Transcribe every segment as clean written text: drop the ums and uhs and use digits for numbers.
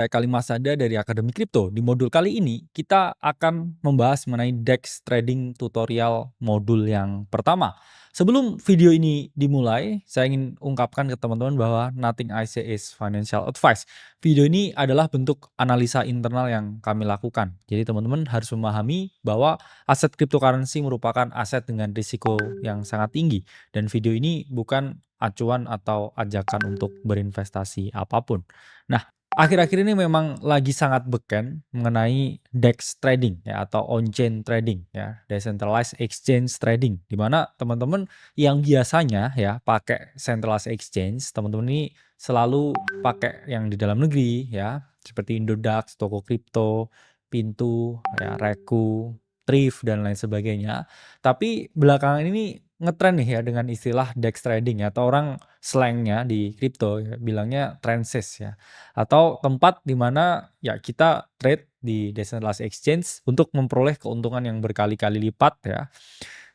Saya Kalimas Sada dari Akademi Kripto. Di modul kali ini kita akan membahas mengenai DEX trading tutorial modul yang pertama. Sebelum video ini dimulai, saya ingin ungkapkan ke teman-teman bahwa nothing I say is financial advice. Video ini adalah bentuk analisa internal yang kami lakukan. Jadi teman-teman harus memahami bahwa aset cryptocurrency merupakan aset dengan risiko yang sangat tinggi. Dan video ini bukan acuan atau ajakan untuk berinvestasi apapun. Nah, akhir-akhir ini memang lagi sangat beken mengenai DEX trading ya atau on-chain trading ya, decentralized exchange trading, di mana teman-teman yang biasanya ya pakai centralized exchange, teman-teman ini selalu pakai yang di dalam negeri ya, seperti Indodax, Toko Kripto, Pintu, ya, Reku, Thrift dan lain sebagainya. Tapi belakangan ini ngetren nih ya dengan istilah DEX trading ya, atau orang slangnya di kripto ya, bilangnya transis ya, atau tempat di mana ya kita trade di decentralized exchange untuk memperoleh keuntungan yang berkali-kali lipat ya.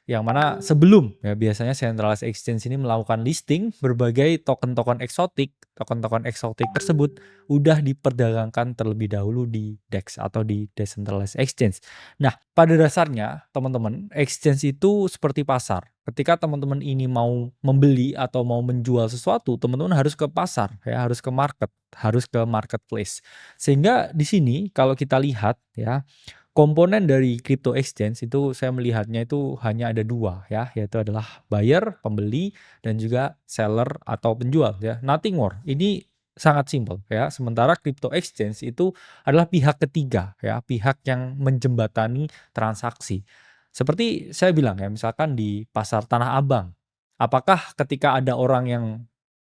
Yang mana sebelum ya biasanya centralized exchange ini melakukan listing berbagai token-token eksotik, token-token eksotik tersebut udah diperdagangkan terlebih dahulu di DEX atau di decentralized exchange. Nah, pada dasarnya teman-teman, exchange itu seperti pasar. Ketika teman-teman ini mau membeli atau mau menjual sesuatu, teman-teman harus ke pasar ya, harus ke market, harus ke marketplace. Sehingga di sini kalau kita lihat ya, komponen dari crypto exchange itu saya melihatnya itu hanya ada dua ya, yaitu adalah buyer, pembeli, dan juga seller atau penjual ya. Nothing more. Ini sangat simpel ya. Sementara crypto exchange itu adalah pihak ketiga ya, pihak yang menjembatani transaksi. Seperti saya bilang ya, misalkan di pasar Tanah Abang, apakah ketika ada orang yang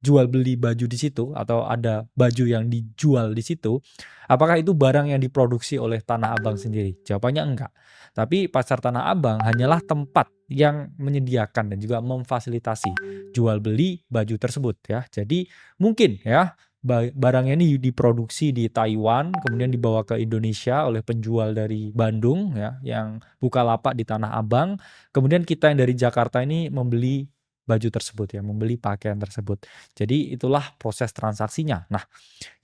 jual beli baju di situ atau ada baju yang dijual di situ, apakah itu barang yang diproduksi oleh Tanah Abang sendiri? Jawabannya enggak. Tapi pasar Tanah Abang hanyalah tempat yang menyediakan dan juga memfasilitasi jual beli baju tersebut ya. Jadi mungkin ya barangnya ini diproduksi di Taiwan, kemudian dibawa ke Indonesia oleh penjual dari Bandung ya, yang buka lapak di Tanah Abang. Kemudian kita yang dari Jakarta ini membeli baju tersebut ya, membeli pakaian tersebut. Jadi itulah proses transaksinya. Nah,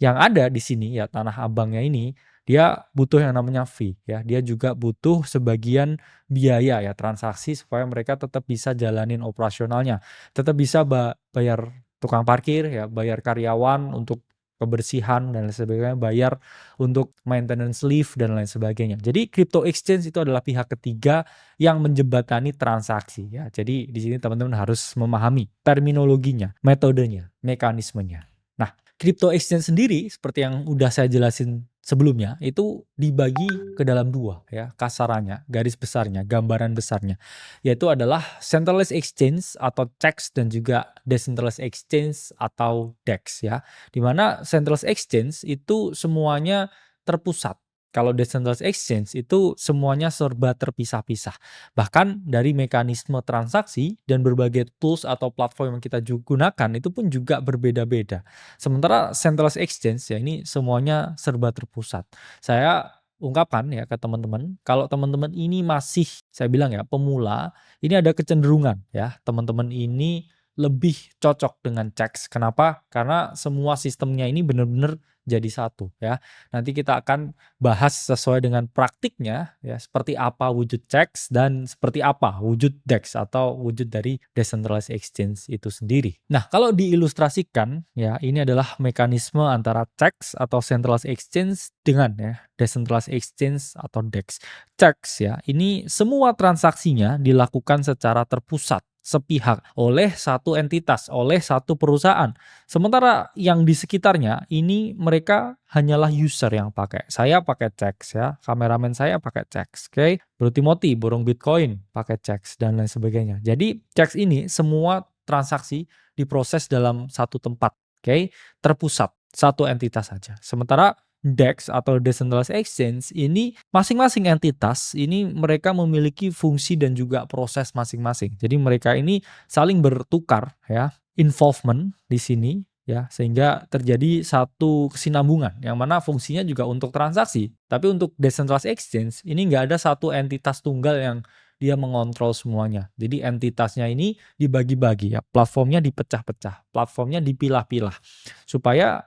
yang ada di sini ya Tanah Abangnya ini dia butuh yang namanya fee ya. Dia juga butuh sebagian biaya ya transaksi supaya mereka tetap bisa jalanin operasionalnya. Tetap bisa bayar tukang parkir ya, bayar karyawan untuk kebersihan dan lain sebagainya, bayar untuk maintenance leave dan lain sebagainya. Jadi crypto exchange itu adalah pihak ketiga yang menjembatani transaksi ya. Jadi di sini teman-teman harus memahami terminologinya, metodenya, mekanismenya. Nah, crypto exchange sendiri seperti yang udah saya jelasin sebelumnya itu dibagi ke dalam dua ya, kasarannya, garis besarnya, gambaran besarnya, yaitu adalah centralized exchange atau CEX dan juga decentralized exchange atau DEX ya. Di mana centralized exchange itu semuanya terpusat. Kalau decentralized exchange itu semuanya serba terpisah-pisah. Bahkan dari mekanisme transaksi dan berbagai tools atau platform yang kita gunakan itu pun juga berbeda-beda. Sementara centralized exchange ya ini semuanya serba terpusat. Saya ungkapkan ya ke teman-teman, kalau teman-teman ini masih saya bilang ya pemula, ini ada kecenderungan ya teman-teman ini lebih cocok dengan CEX. Kenapa? Karena semua sistemnya ini benar-benar jadi satu ya. Nanti kita akan bahas sesuai dengan praktiknya ya, seperti apa wujud CEX dan seperti apa wujud DEX atau wujud dari decentralized exchange itu sendiri. Nah, kalau diilustrasikan ya, ini adalah mekanisme antara CEX atau centralized exchange dengan ya decentralized exchange atau DEX. CEX ya, ini semua transaksinya dilakukan secara terpusat, sepihak oleh satu entitas, oleh satu perusahaan. Sementara yang di sekitarnya ini mereka hanyalah user yang pakai. Saya pakai CEX ya, kameramen saya pakai CEX, oke? Bro Timothy borong Bitcoin pakai CEX dan lain sebagainya. Jadi CEX ini semua transaksi diproses dalam satu tempat, oke? Terpusat, satu entitas saja. Sementara DEX atau Decentralized Exchange ini masing-masing entitas ini mereka memiliki fungsi dan juga proses masing-masing. Jadi mereka ini saling bertukar ya, involvement di sini ya, sehingga terjadi satu kesinambungan yang mana fungsinya juga untuk transaksi. Tapi untuk Decentralized Exchange ini nggak ada satu entitas tunggal yang dia mengontrol semuanya. Jadi entitasnya ini dibagi-bagi ya, platformnya dipecah-pecah, platformnya dipilah-pilah supaya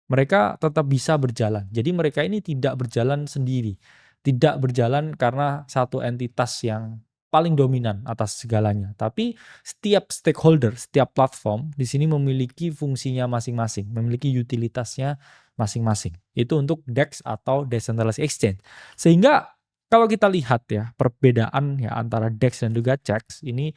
mereka tetap bisa berjalan. Jadi mereka ini tidak berjalan sendiri, tidak berjalan karena satu entitas yang paling dominan atas segalanya. Tapi setiap stakeholder, setiap platform di sini memiliki fungsinya masing-masing, memiliki utilitasnya masing-masing. Itu untuk DEX atau Decentralized Exchange. Sehingga kalau kita lihat ya perbedaan ya antara DEX dan juga CEX ini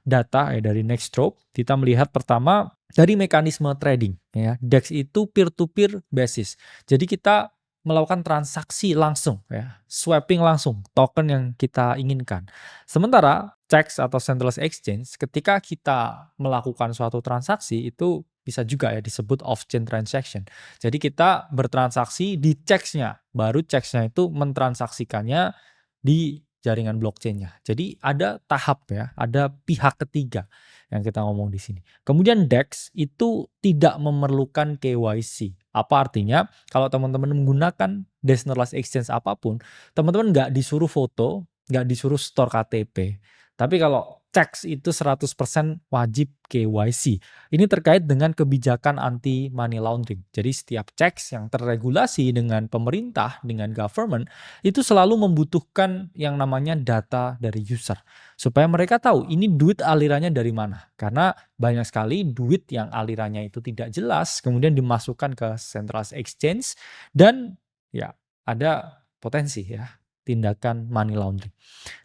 data ya dari Nextstroke, kita melihat pertama dari mekanisme trading ya. DEX itu peer to peer basis. Jadi kita melakukan transaksi langsung ya, swapping langsung token yang kita inginkan. Sementara CEX atau Centralized Exchange ketika kita melakukan suatu transaksi itu bisa juga ya disebut off-chain transaction. Jadi kita bertransaksi di CEX-nya, baru CEX-nya itu mentransaksikannya di jaringan blockchain-nya. Jadi ada tahap ya, ada pihak ketiga yang kita ngomong di sini. Kemudian DEX itu tidak memerlukan KYC. Apa artinya? Kalau teman-teman menggunakan decentralized exchange apapun, teman-teman nggak disuruh foto, nggak disuruh store KTP. Tapi kalau CEX itu 100% wajib KYC. Ini terkait dengan kebijakan anti money laundering. Jadi setiap CEX yang terregulasi dengan pemerintah, dengan government, itu selalu membutuhkan yang namanya data dari user. Supaya mereka tahu ini duit alirannya dari mana. Karena banyak sekali duit yang alirannya itu tidak jelas, kemudian dimasukkan ke centralized exchange, dan ya ada potensi ya tindakan money laundering.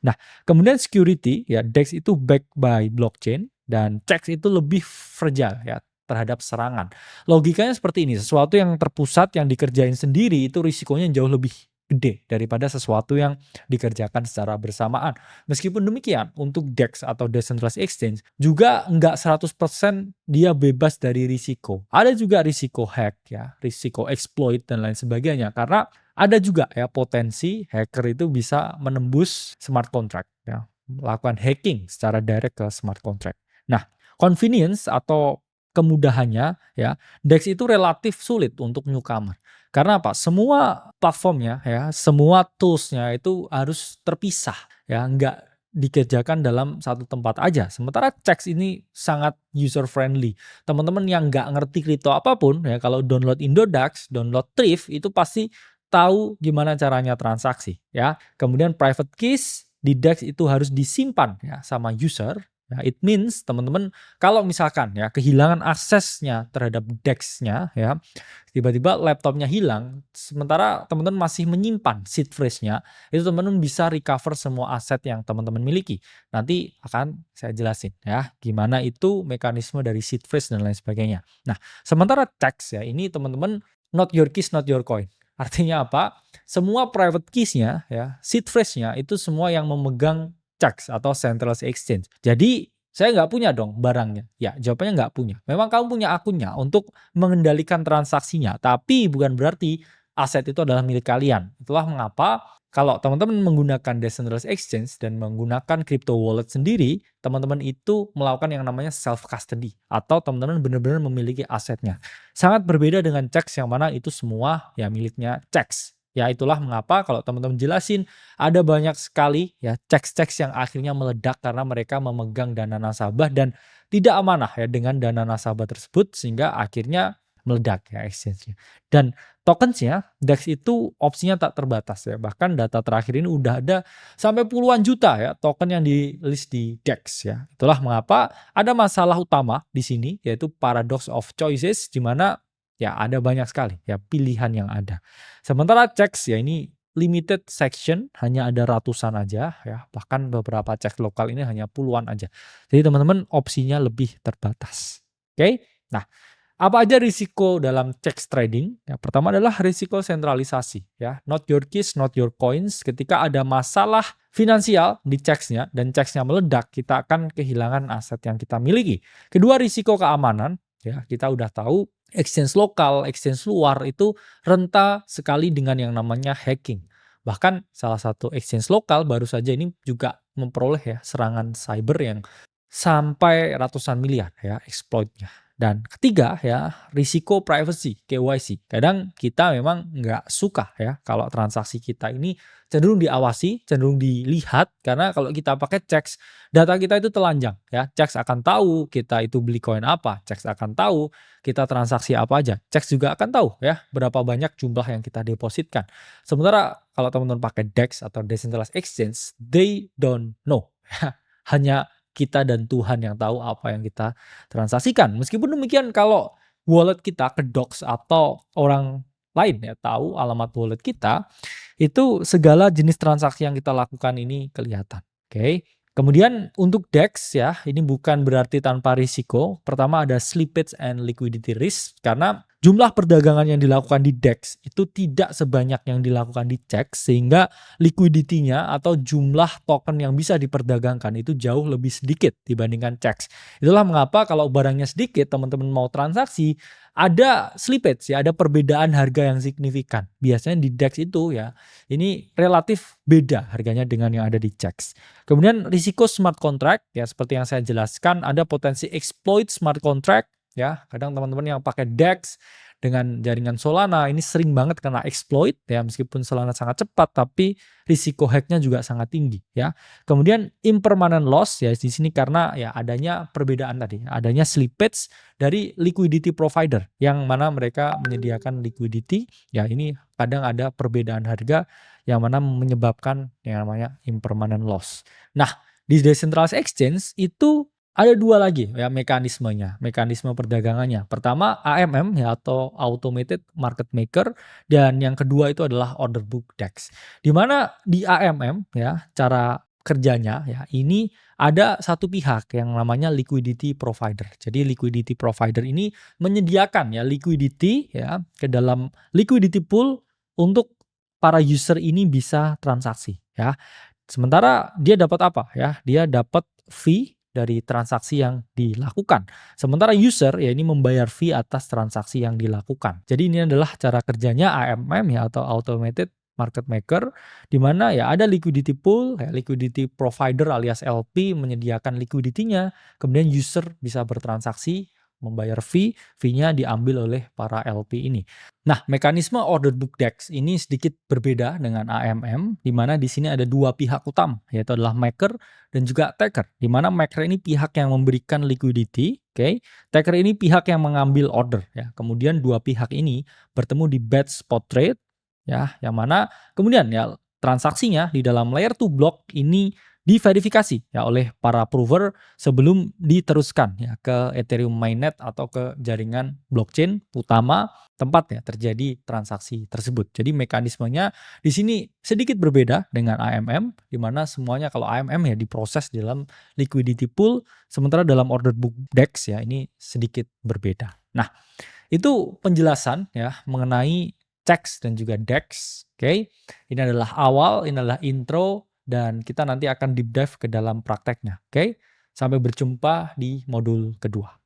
Nah, kemudian security ya DEX itu backed by blockchain dan CEX itu lebih fragile ya terhadap serangan. Logikanya seperti ini, sesuatu yang terpusat yang dikerjain sendiri itu risikonya jauh lebih gede daripada sesuatu yang dikerjakan secara bersamaan. Meskipun demikian, untuk DEX atau Decentralized Exchange juga nggak 100% dia bebas dari risiko. Ada juga risiko hack ya, risiko exploit dan lain sebagainya. Karena ada juga ya potensi hacker itu bisa menembus smart contract ya, melakukan hacking secara direct ke smart contract. Nah, convenience atau kemudahannya ya, DEX itu relatif sulit untuk newcomer. Karena apa? Semua platformnya ya, semua toolsnya itu harus terpisah ya, nggak dikerjakan dalam satu tempat aja. Sementara CEX ini sangat user friendly. Teman-teman yang nggak ngerti kripto apapun ya, kalau download Indodax, download Thrift itu pasti tahu gimana caranya transaksi ya. Kemudian private keys di DEX itu harus disimpan ya sama user. Ya, it means teman-teman kalau misalkan ya kehilangan aksesnya terhadap DEX-nya ya, tiba-tiba laptopnya hilang, sementara teman-teman masih menyimpan seed phrase-nya, itu teman-teman bisa recover semua aset yang teman-teman miliki. Nanti akan saya jelasin ya, gimana itu mekanisme dari seed phrase dan lain sebagainya. Nah, sementara CEX ya, ini teman-teman not your keys, not your coin. Artinya apa? Semua private keys-nya ya, seed phrase-nya itu semua yang memegang CEX atau Centralized Exchange. Jadi saya nggak punya dong barangnya. Ya, jawabannya nggak punya. Memang kamu punya akunnya untuk mengendalikan transaksinya, tapi bukan berarti aset itu adalah milik kalian. Itulah mengapa kalau teman-teman menggunakan Decentralized Exchange dan menggunakan crypto wallet sendiri, teman-teman itu melakukan yang namanya self custody atau teman-teman benar-benar memiliki asetnya. Sangat berbeda dengan CEX yang mana itu semua ya miliknya CEX. Ya itulah mengapa kalau teman-teman jelasin ada banyak sekali ya CEX-CEX yang akhirnya meledak karena mereka memegang dana nasabah dan tidak amanah ya dengan dana nasabah tersebut sehingga akhirnya meledak ya exchange-nya. Dan tokens-nya DEX itu opsinya tak terbatas ya. Bahkan data terakhir ini udah ada sampai puluhan juta ya token yang di list di DEX ya. Itulah mengapa ada masalah utama di sini yaitu paradox of choices di mana ya ada banyak sekali ya pilihan yang ada. Sementara CEX ya ini limited section, hanya ada ratusan aja ya. Bahkan beberapa CEX lokal ini hanya puluhan aja. Jadi teman-teman opsinya lebih terbatas. Oke? Nah, apa aja risiko dalam CEX trading? Ya, pertama adalah risiko sentralisasi ya. Not your keys, not your coins. Ketika ada masalah finansial di CEX-nya dan CEX-nya meledak, kita akan kehilangan aset yang kita miliki. Kedua, risiko keamanan. Ya, kita udah tahu exchange lokal, exchange luar itu rentan sekali dengan yang namanya hacking. Bahkan salah satu exchange lokal baru saja ini juga memperoleh ya serangan cyber yang sampai ratusan miliar ya exploitnya. Dan ketiga ya, risiko privacy, KYC. Kadang kita memang nggak suka ya kalau transaksi kita ini cenderung diawasi, cenderung dilihat, karena kalau kita pakai checks, data kita itu telanjang ya. Checks akan tahu kita itu beli koin apa, checks akan tahu kita transaksi apa aja. Checks juga akan tahu ya berapa banyak jumlah yang kita depositkan. Sementara kalau teman-teman pakai DEX atau Decentralized Exchange, they don't know. Hanya kita dan Tuhan yang tahu apa yang kita transaksikan. Meskipun demikian, kalau wallet kita ke docs atau orang lain ya tahu alamat wallet kita, itu segala jenis transaksi yang kita lakukan ini kelihatan. Oke. Kemudian untuk DEX ya, ini bukan berarti tanpa risiko. Pertama ada slippage and liquidity risk, karena jumlah perdagangan yang dilakukan di DEX itu tidak sebanyak yang dilakukan di CEX, sehingga liquidity-nya atau jumlah token yang bisa diperdagangkan itu jauh lebih sedikit dibandingkan CEX. Itulah mengapa kalau barangnya sedikit, teman-teman mau transaksi, ada slippage ya, ada perbedaan harga yang signifikan. Biasanya di DEX itu ya, ini relatif beda harganya dengan yang ada di CEX. Kemudian risiko smart contract ya, seperti yang saya jelaskan, ada potensi exploit smart contract ya. Kadang teman-teman yang pakai DEX dengan jaringan Solana ini sering banget kena exploit ya, meskipun Solana sangat cepat tapi risiko hacknya juga sangat tinggi ya. Kemudian impermanent loss ya di sini karena ya adanya perbedaan tadi, adanya slippage dari liquidity provider yang mana mereka menyediakan liquidity ya, ini kadang ada perbedaan harga yang mana menyebabkan yang namanya impermanent loss. Nah, di decentralized exchange itu ada dua lagi ya mekanismenya, mekanisme perdagangannya. Pertama AMM ya atau automated market maker, dan yang kedua itu adalah order book DEX. Di mana di AMM ya cara kerjanya ya ini ada satu pihak yang namanya liquidity provider. Jadi liquidity provider ini menyediakan ya liquidity ya ke dalam liquidity pool untuk para user ini bisa transaksi ya. Sementara dia dapat apa ya? Dia dapat fee dari transaksi yang dilakukan. Sementara user ya ini membayar fee atas transaksi yang dilakukan. Jadi ini adalah cara kerjanya AMM ya atau automated market maker, di mana ya ada liquidity pool, ya, liquidity provider alias LP menyediakan liquidity-nya, kemudian user bisa bertransaksi, membayar fee-nya diambil oleh para LP ini. Nah, mekanisme order book DEX ini sedikit berbeda dengan AMM, di mana di sini ada dua pihak utama, yaitu adalah maker dan juga taker. Di mana maker ini pihak yang memberikan liquidity, oke. Taker ini pihak yang mengambil order ya. Kemudian dua pihak ini bertemu di batch spot trade ya, yang mana kemudian ya transaksinya di dalam layer 2 block ini diverifikasi ya oleh para prover sebelum diteruskan ya ke Ethereum mainnet atau ke jaringan blockchain utama tempat ya terjadi transaksi tersebut. Jadi mekanismenya di sini sedikit berbeda dengan AMM, di mana semuanya kalau AMM ya diproses dalam liquidity pool, sementara dalam order book DEX ya ini sedikit berbeda. Nah, itu penjelasan ya mengenai CEX dan juga DEX. Oke. Ini adalah awal, ini adalah intro, dan kita nanti akan deep dive ke dalam prakteknya. Oke. Sampai berjumpa di modul kedua.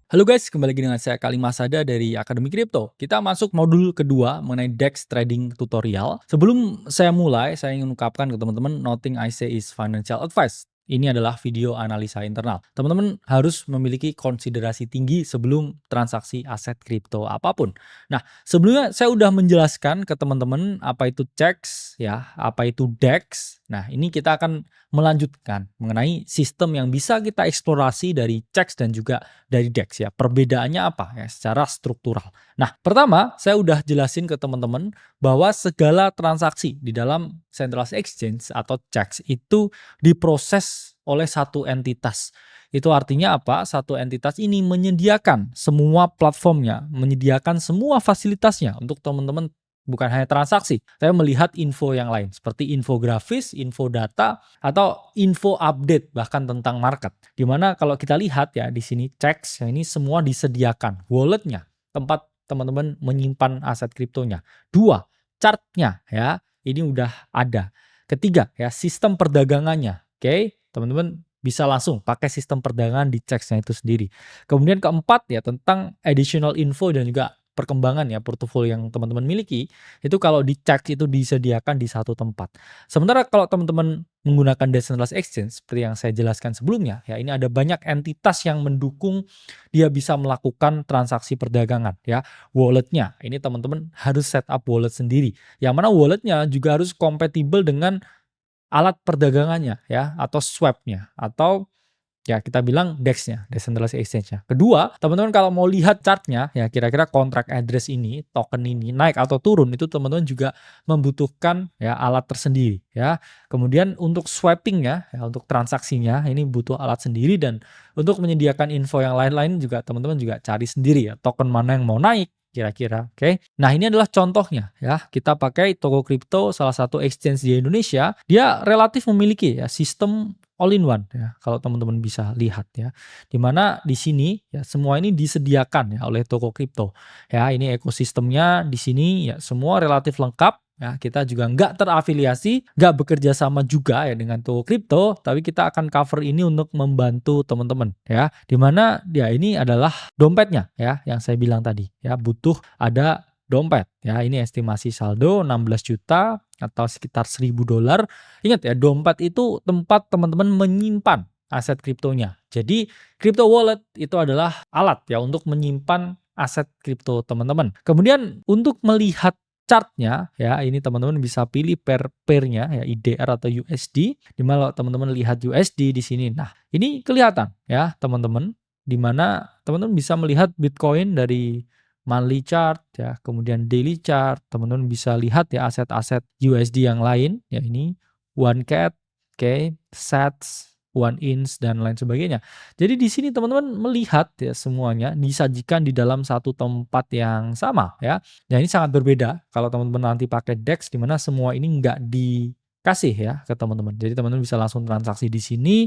Halo guys, kembali lagi dengan saya Kali Masada dari Akademi Kripto. Kita masuk modul kedua mengenai DEX trading tutorial. Sebelum saya mulai, saya ingin ungkapkan ke teman-teman, nothing I say is financial advice. Ini adalah video analisa internal. Teman-teman harus memiliki konsiderasi tinggi sebelum transaksi aset kripto apapun. Nah, sebelumnya saya udah menjelaskan ke teman-teman apa itu CEX, ya, apa itu DEX. Nah, ini kita akan melanjutkan mengenai sistem yang bisa kita eksplorasi dari CEX dan juga dari DEX ya. Perbedaannya apa ya secara struktural. Nah, pertama saya udah jelasin ke teman-teman bahwa segala transaksi di dalam centralized exchange atau CEX itu diproses oleh satu entitas. Itu artinya apa? Satu entitas ini menyediakan semua platformnya, menyediakan semua fasilitasnya untuk teman-teman. Bukan hanya transaksi, saya melihat info yang lain seperti infografis, info data, atau info update bahkan tentang market. Dimana kalau kita lihat ya di sini CEX ini semua disediakan walletnya, tempat teman-teman menyimpan aset kriptonya. Dua, chartnya ya ini udah ada. Ketiga ya sistem perdagangannya, oke, teman-teman bisa langsung pakai sistem perdagangan di CEX-nya itu sendiri. Kemudian keempat ya tentang additional info dan juga perkembangan ya portofolio yang teman-teman miliki, itu kalau di CEX itu disediakan di satu tempat. Sementara kalau teman-teman menggunakan decentralized exchange seperti yang saya jelaskan sebelumnya, ya ini ada banyak entitas yang mendukung dia bisa melakukan transaksi perdagangan ya. Walletnya, ini teman-teman harus set up wallet sendiri. Yang mana walletnya juga harus kompatibel dengan alat perdagangannya ya, atau swap-nya, atau ya kita bilang DEX-nya, Decentralized Exchange-nya. Kedua, teman-teman kalau mau lihat chart-nya, ya kira-kira contract address ini, token ini naik atau turun, itu teman-teman juga membutuhkan ya alat tersendiri ya. Kemudian untuk swapping-nya, ya untuk transaksinya, ini butuh alat sendiri, dan untuk menyediakan info yang lain-lain juga teman-teman juga cari sendiri ya, token mana yang mau naik kira-kira. Oke. Nah, ini adalah contohnya ya. Kita pakai Toko Kripto, salah satu exchange di Indonesia. Dia relatif memiliki ya sistem all in one ya, kalau teman-teman bisa lihat ya. Di mana di sini ya semua ini disediakan ya oleh Toko Kripto. Ya, ini ekosistemnya di sini ya semua relatif lengkap. Ya, kita juga nggak terafiliasi, nggak bekerja sama juga ya dengan Toko Kripto, tapi kita akan cover ini untuk membantu teman-teman ya. Dimana ya ini adalah dompetnya ya, yang saya bilang tadi ya, butuh ada dompet ya. Ini estimasi saldo 16 juta atau sekitar $1.000. Ingat ya, dompet itu tempat teman-teman menyimpan aset kriptonya. Jadi crypto wallet itu adalah alat ya untuk menyimpan aset kripto teman-teman. Kemudian untuk melihat chartnya ya, ini teman-teman bisa pilih pairnya ya, IDR atau USD. Di mana teman-teman lihat USD di sini. Nah, ini kelihatan ya teman-teman, di mana teman-teman bisa melihat Bitcoin dari monthly chart ya, kemudian daily chart. Teman-teman bisa lihat ya aset-aset USD yang lain ya, ini OneCat, oke, Sats, OneInch dan lain sebagainya. Jadi di sini teman-teman melihat ya semuanya disajikan di dalam satu tempat yang sama ya. Dan ini sangat berbeda kalau teman-teman nanti pakai DEX, di mana semua ini nggak dikasih ya ke teman-teman. Jadi teman-teman bisa langsung transaksi di sini,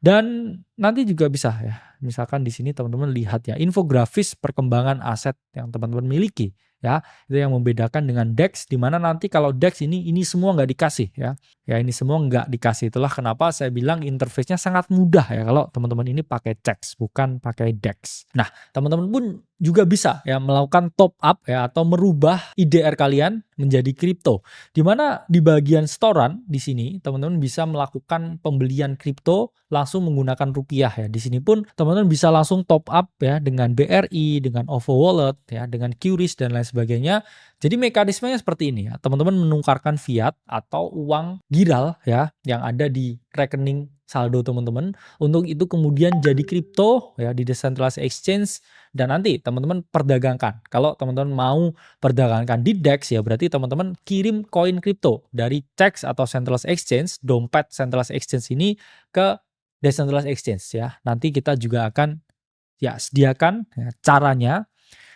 dan nanti juga bisa ya, misalkan di sini teman-teman lihat ya infografis perkembangan aset yang teman-teman miliki ya. Itu yang membedakan dengan DEX, di mana nanti kalau DEX ini semua nggak dikasih ya. Ya ini semua nggak dikasih. Itulah kenapa saya bilang interface-nya sangat mudah ya kalau teman-teman ini pakai CEX bukan pakai DEX. Nah, teman-teman pun juga bisa ya melakukan top up ya atau merubah IDR kalian menjadi kripto. Di mana di bagian storan di sini teman-teman bisa melakukan pembelian kripto langsung menggunakan rupiah ya. Di sini pun teman-teman bisa langsung top up ya dengan BRI, dengan OVO Wallet ya, dengan QRIS dan lain sebagainya. Jadi mekanismenya seperti ini ya. Teman-teman menukarkan fiat atau uang giral ya yang ada di rekening saldo teman-teman, untuk itu kemudian jadi kripto ya di decentralized exchange, dan nanti teman-teman perdagangkan. Kalau teman-teman mau perdagangkan di DEX ya berarti teman-teman kirim koin kripto dari CEX atau centralized exchange, dompet centralized exchange ini ke decentralized exchange ya. Nanti kita juga akan ya sediakan ya, caranya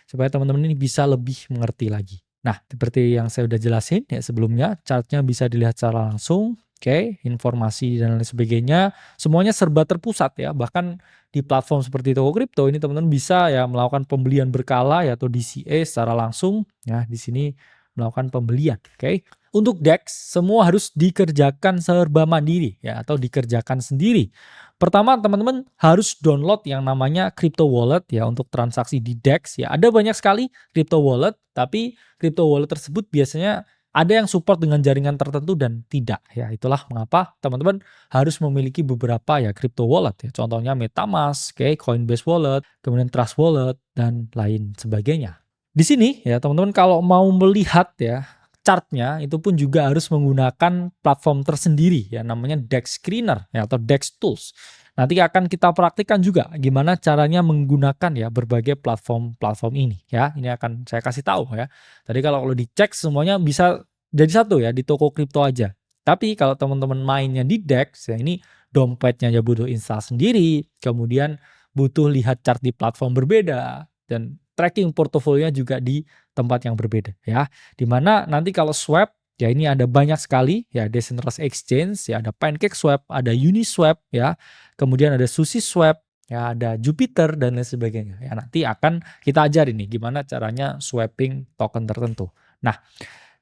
supaya teman-teman ini bisa lebih mengerti lagi. Nah, seperti yang saya udah jelasin ya sebelumnya, chartnya bisa dilihat secara langsung. Oke, informasi dan lain sebagainya semuanya serba terpusat ya. Bahkan di platform seperti Toko Kripto ini teman-teman bisa ya melakukan pembelian berkala ya atau DCA secara langsung ya, di sini melakukan pembelian. Oke. Untuk DEX semua harus dikerjakan serba mandiri ya atau dikerjakan sendiri. Pertama, teman-teman harus download yang namanya crypto wallet ya untuk transaksi di DEX ya. Ada banyak sekali crypto wallet, tapi crypto wallet tersebut biasanya ada yang support dengan jaringan tertentu dan tidak ya. Itulah mengapa teman-teman harus memiliki beberapa ya crypto wallet ya. Contohnya MetaMask, Coinbase Wallet, kemudian Trust Wallet dan lain sebagainya. Di sini ya teman-teman kalau mau melihat ya chartnya itu pun juga harus menggunakan platform tersendiri ya, namanya DEX Screener ya atau DEX Tools. Nanti akan kita praktikkan juga gimana caranya menggunakan ya berbagai platform ini ya. Ini akan saya kasih tahu ya. Tadi kalau dicek semuanya bisa jadi satu ya di Toko Kripto aja. Tapi kalau teman-teman mainnya di DEX ya, ini dompetnya ya butuh install sendiri, kemudian butuh lihat chart di platform berbeda, dan tracking portofolionya juga di tempat yang berbeda ya. Dimana nanti kalau swap ya ini ada banyak sekali ya, decentralized exchange ya, ada PancakeSwap, ada Uniswap ya, kemudian ada SushiSwap ya, ada Jupiter dan lain sebagainya ya. Nanti akan kita ajarin nih gimana caranya swapping token tertentu. Nah,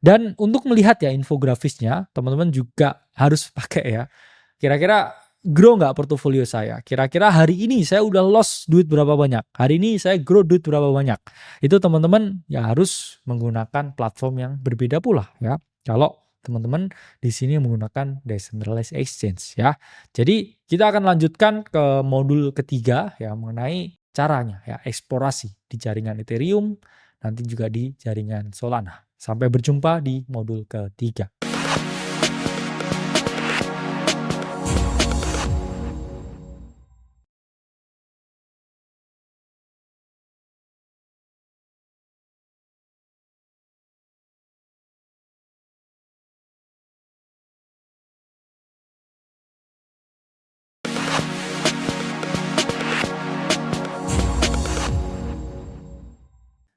dan untuk melihat ya infografisnya teman-teman juga harus pakai ya kira-kira grow nggak portofolio saya? Kira-kira hari ini saya udah loss duit berapa banyak? Hari ini saya grow duit berapa banyak? Itu teman-teman ya harus menggunakan platform yang berbeda pula ya. Kalau teman-teman di sini menggunakan decentralized exchange ya. Jadi kita akan lanjutkan ke modul ketiga ya mengenai caranya ya eksplorasi di jaringan Ethereum, nanti juga di jaringan Solana. Sampai berjumpa di modul ketiga.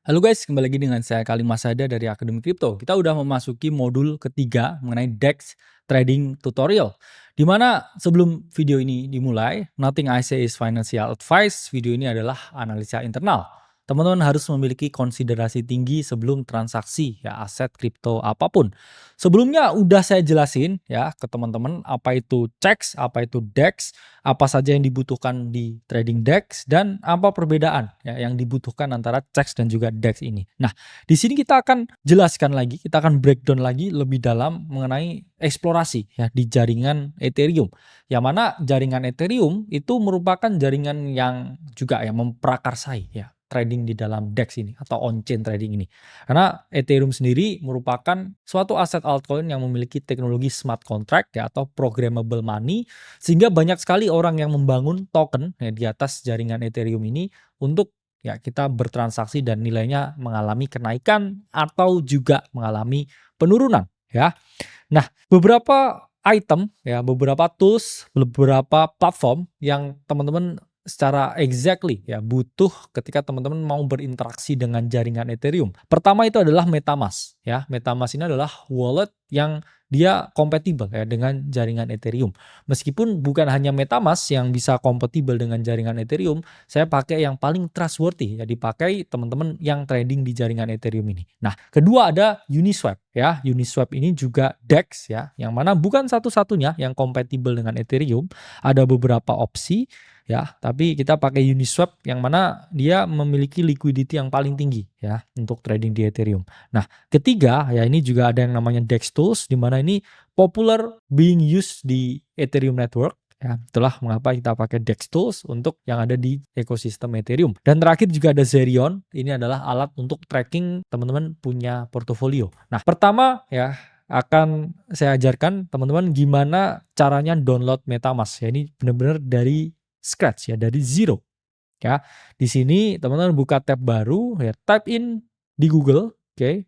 Halo guys, kembali lagi dengan saya Khalil Masada dari Akademi Kripto. Kita udah memasuki modul ketiga mengenai DEX trading tutorial. Dimana sebelum video ini dimulai, nothing I say is financial advice. Video ini adalah analisa internal. Teman-teman harus memiliki konsiderasi tinggi sebelum transaksi ya aset kripto apapun. Sebelumnya udah saya jelasin ya ke teman-teman apa itu CEX, apa itu DEX, apa saja yang dibutuhkan di trading DEX dan apa perbedaan ya yang dibutuhkan antara CEX dan juga DEX ini. Nah, di sini kita akan jelaskan lagi, kita akan breakdown lagi lebih dalam mengenai eksplorasi ya di jaringan Ethereum. Yang mana jaringan Ethereum itu merupakan jaringan yang juga ya memprakarsai ya trading di dalam DEX ini atau on-chain trading ini. Karena Ethereum sendiri merupakan suatu aset altcoin yang memiliki teknologi smart contract ya atau programmable money sehingga banyak sekali orang yang membangun token ya, di atas jaringan Ethereum ini untuk ya kita bertransaksi dan nilainya mengalami kenaikan atau juga mengalami penurunan ya. Nah, beberapa item ya, beberapa tools, beberapa platform yang teman-teman secara exactly ya butuh ketika teman-teman mau berinteraksi dengan jaringan Ethereum. Pertama itu adalah MetaMask ya. MetaMask ini adalah wallet yang dia kompatibel ya dengan jaringan Ethereum. Meskipun bukan hanya MetaMask yang bisa kompatibel dengan jaringan Ethereum, saya pakai yang paling trustworthy ya dipakai teman-teman yang trading di jaringan Ethereum ini. Nah, kedua ada Uniswap ya. Uniswap ini juga DEX ya, yang mana bukan satu-satunya yang kompatibel dengan Ethereum, ada beberapa opsi ya, tapi kita pakai Uniswap yang mana dia memiliki liquidity yang paling tinggi ya untuk trading di Ethereum. Nah, ketiga ya ini juga ada yang namanya DEX tools di mana ini popular being used di Ethereum network. Ya, itulah mengapa kita pakai DEX tools untuk yang ada di ekosistem Ethereum. Dan terakhir juga ada Zerion. Ini adalah alat untuk tracking teman-teman punya portofolio. Nah, pertama ya akan saya ajarkan teman-teman gimana caranya download MetaMask. Ya, ini benar-benar dari scratch ya, dari zero. Ya, di sini teman-teman buka tab baru ya, type in di Google, oke.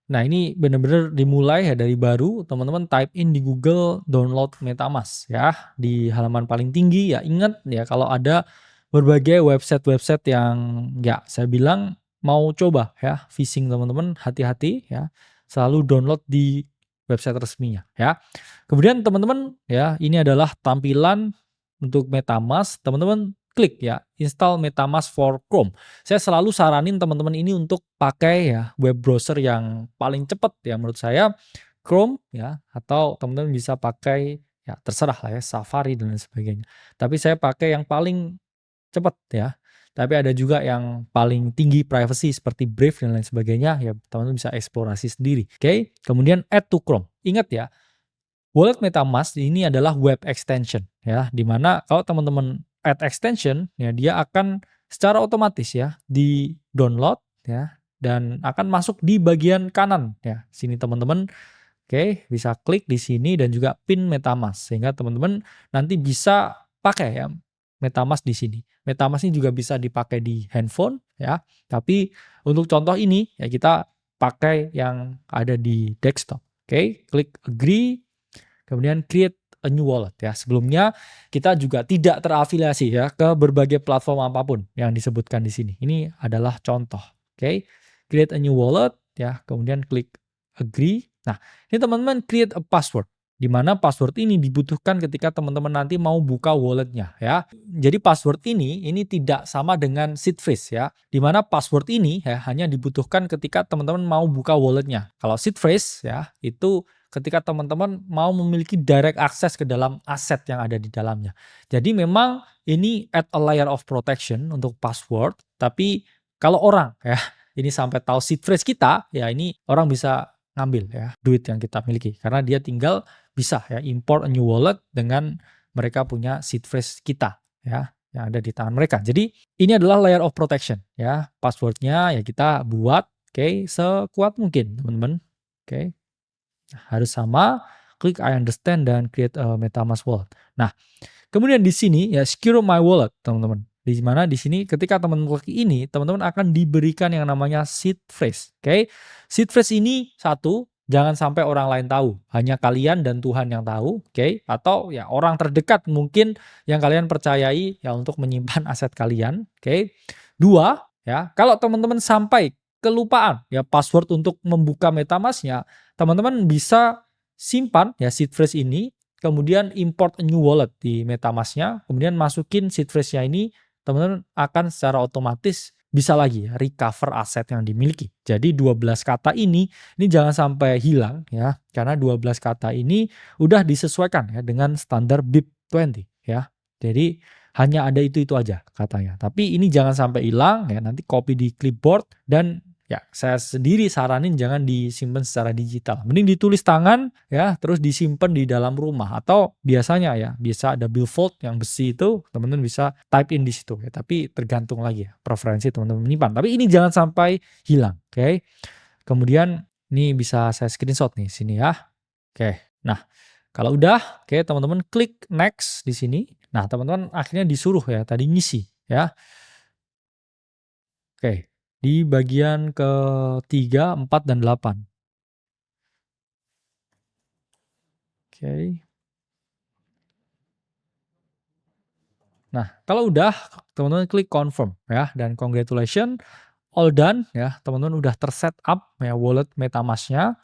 Nah, ini benar-benar dimulai ya dari baru, teman-teman type in di Google download MetaMask ya. Di halaman paling tinggi ya ingat ya kalau ada berbagai website-website yang ya saya bilang mau coba ya phishing teman-teman hati-hati ya. Selalu download di website resminya ya. Kemudian teman-teman ya ini adalah tampilan untuk MetaMask, teman-teman klik ya install MetaMask for Chrome. Saya selalu saranin teman-teman ini untuk pakai ya web browser yang paling cepat ya menurut saya Chrome ya atau teman-teman bisa pakai ya terserah lah ya Safari dan lain sebagainya. Tapi saya pakai yang paling cepat ya. Tapi ada juga yang paling tinggi privacy seperti Brave dan lain sebagainya ya teman-teman bisa eksplorasi sendiri. Oke, kemudian add to Chrome. Ingat ya, wallet MetaMask ini adalah web extension ya, dimana kalau teman-teman add extension ya dia akan secara otomatis ya di download ya dan akan masuk di bagian kanan ya. Sini teman-teman oke bisa klik di sini dan juga pin MetaMask sehingga teman-teman nanti bisa pakai ya MetaMask di sini. MetaMask ini juga bisa dipakai di handphone ya. Tapi untuk contoh ini ya kita pakai yang ada di desktop. Oke, klik agree. Kemudian create a new wallet ya. Sebelumnya kita juga tidak terafiliasi ya ke berbagai platform apapun yang disebutkan di sini. Ini adalah contoh. Oke. Create a new wallet ya. Kemudian klik agree. Nah, ini teman-teman create a password. Di mana password ini dibutuhkan ketika teman-teman nanti mau buka walletnya ya. Jadi password ini tidak sama dengan seed phrase ya. Di mana password ini ya hanya dibutuhkan ketika teman-teman mau buka walletnya. Kalau seed phrase ya itu ketika teman-teman mau memiliki direct access ke dalam aset yang ada di dalamnya. Jadi memang ini add a layer of protection untuk password, tapi kalau orang ya ini sampai tahu seed phrase kita, ya ini orang bisa ngambil ya duit yang kita miliki karena dia tinggal bisa ya import a new wallet dengan mereka punya seed phrase kita ya yang ada di tangan mereka. Jadi ini adalah layer of protection ya. Passwordnya ya kita buat sekuat mungkin teman-teman. Harus sama, klik I understand dan create a MetaMask wallet. Nah, kemudian di sini ya secure my wallet teman-teman. Di mana di sini ketika teman-teman klik ini, teman-teman akan diberikan yang namanya seed phrase. Seed phrase ini satu, jangan sampai orang lain tahu, hanya kalian dan Tuhan yang tahu, atau ya orang terdekat mungkin yang kalian percayai ya untuk menyimpan aset kalian, Dua, ya, kalau teman-teman sampai kelupaan ya password untuk membuka MetaMask-nya, teman-teman bisa simpan ya seed phrase ini, kemudian import a new wallet di MetaMask-nya, kemudian masukin seed phrase-nya ini, teman-teman akan secara otomatis bisa lagi ya recover aset yang dimiliki. Jadi 12 kata ini jangan sampai hilang ya, karena 12 kata ini udah disesuaikan ya dengan standar BIP20 ya. Jadi hanya ada itu aja katanya. Tapi ini jangan sampai hilang ya, nanti copy di clipboard dan ya saya sendiri saranin jangan disimpan secara digital. Mending ditulis tangan ya, terus disimpan di dalam rumah atau biasanya ya biasa ada billfold yang besi itu teman-teman bisa type in di situ ya. Tapi tergantung lagi ya preferensi teman-teman menyimpan. Tapi ini jangan sampai hilang, Kemudian ini bisa saya screenshot nih sini ya. Nah, kalau udah, teman-teman klik next di sini. Nah, teman-teman akhirnya disuruh ya tadi ngisi ya. Di bagian ke-3, 4, dan 8. Nah, kalau udah, teman-teman klik confirm ya, dan congratulations, all done ya, teman-teman udah terset up ya wallet MetaMask-nya.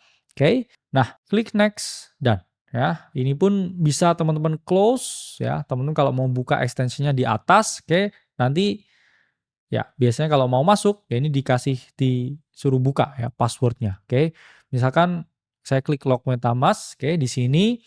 Nah, klik next, done ya. Ini pun bisa teman-teman close ya, teman-teman kalau mau buka extension-nya di atas, nanti ya biasanya kalau mau masuk ya ini disuruh buka ya passwordnya. Misalkan saya klik log MetaMask di sini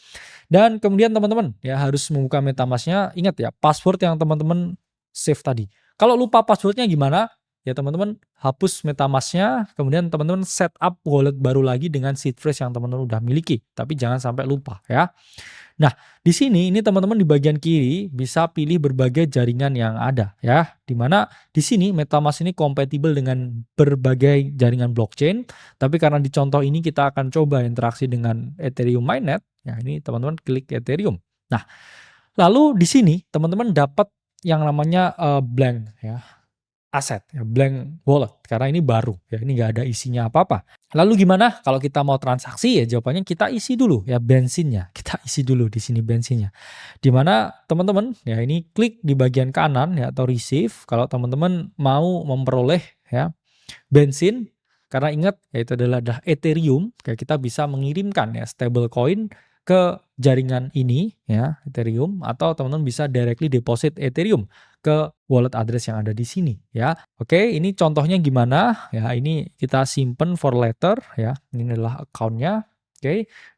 dan kemudian teman-teman ya harus membuka MetaMask-nya. Ingat ya password yang teman-teman save tadi. Kalau lupa passwordnya gimana? Ya teman-teman hapus MetaMask-nya, kemudian teman-teman set up wallet baru lagi dengan seed phrase yang teman-teman udah miliki. Tapi jangan sampai lupa ya. Nah, di sini ini teman-teman di bagian kiri bisa pilih berbagai jaringan yang ada ya. Di mana di sini MetaMask ini kompatibel dengan berbagai jaringan blockchain, tapi karena di contoh ini kita akan coba interaksi dengan Ethereum mainnet, ya ini teman-teman klik Ethereum. Nah, lalu di sini teman-teman dapat yang namanya blank ya. Aset ya, blank wallet karena ini baru ya, ini nggak ada isinya apa-apa. Lalu gimana kalau kita mau transaksi ya? Jawabannya kita isi dulu ya bensinnya. Kita isi dulu di sini bensinnya. Di mana teman-teman ya ini klik di bagian kanan ya atau receive kalau teman-teman mau memperoleh ya bensin, karena ingat ya itu adalah Ethereum, kayak kita bisa mengirimkan ya stablecoin ke jaringan ini ya Ethereum, atau teman-teman bisa directly deposit Ethereum ke wallet address yang ada di sini ya. Ini contohnya gimana ya, ini kita simpen for later ya, ini adalah account-nya.